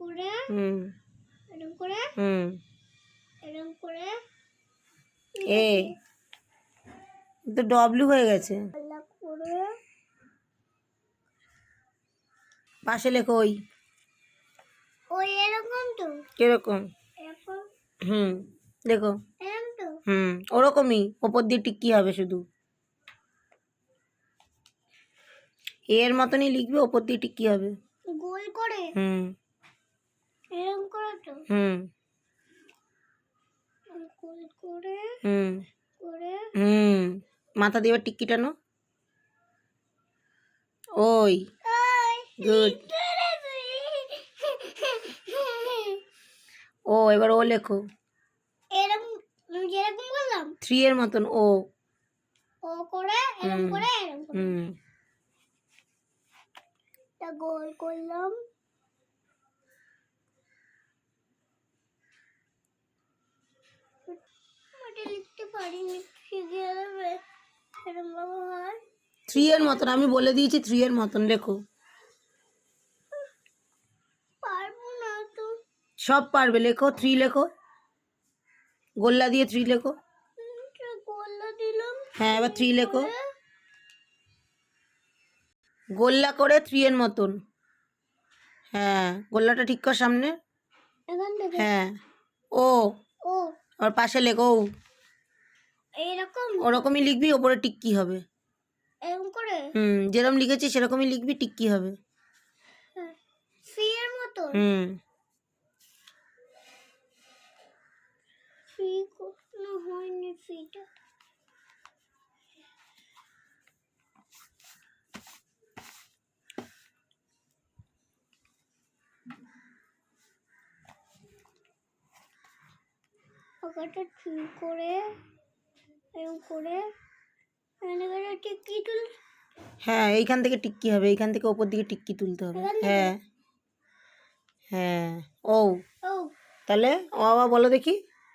করে এরকম করে এরকম করে এ তো ডব্লিউ হয়ে গেছে। করে পাশে লেখো ওই ওই এরকম তো কিরকম এরকম দেখো এরকম তো ওরকমই ওপর দিয়ে টিক্কি হবে শুধু এর মতনই লিখবে ওপর দিয়ে টিক্কি হবে গোল করে এরকম করে তো গোল করে করে মাথা দিয়ে টিক্কি টানো ওই গুড ও এবার ও লেখো এরকম যেরকম বললাম 3 এর মতন ও করে এরকম করে এরকম করে তা গোল করলাম ওটা লিখতে পারিনি শিখে যাবে এরকম বাবা হয় 3 এর মতন আমি বলে দিয়েছি 3 এর মতন লেখো পারবো না তো সব পারবে লেখো 3 লেখো গোল্লা দিয়ে 3 লেখো গোল্লা দিলাম হ্যাঁ এবার 3 লেখো গোল্লা করে 3 এর মতন হ্যাঁ গোল্লাটা ঠিক কর সামনে এখান থেকে হ্যাঁ ও ও আর পাশে লেখো ও এরকম ওরকমই লিখবি ওপরে টিক্কি হবে এরকম করে যেরকম লিখেছি সেরকমই লিখবি টিক্কি হবে সি এর মতো সি কোনো হয়নি সিটা ওটা ঠিক করে এরকম করে এখানে টিক্কি তুল হ্যাঁ এইখান থেকে টিক্কি হবে এইখান থেকে ওপর দিকে টিক্কি তুলতে হবে হ্যাঁ হ্যাঁ ও ও তাহলে ও বাবা বলো দেখি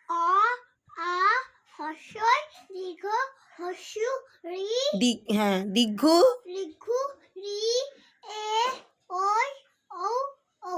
অ আ হস্যই দীর্ঘ হস্যু রি হ্যাঁ দীর্ঘু রিঘু রি এ ওই ও ও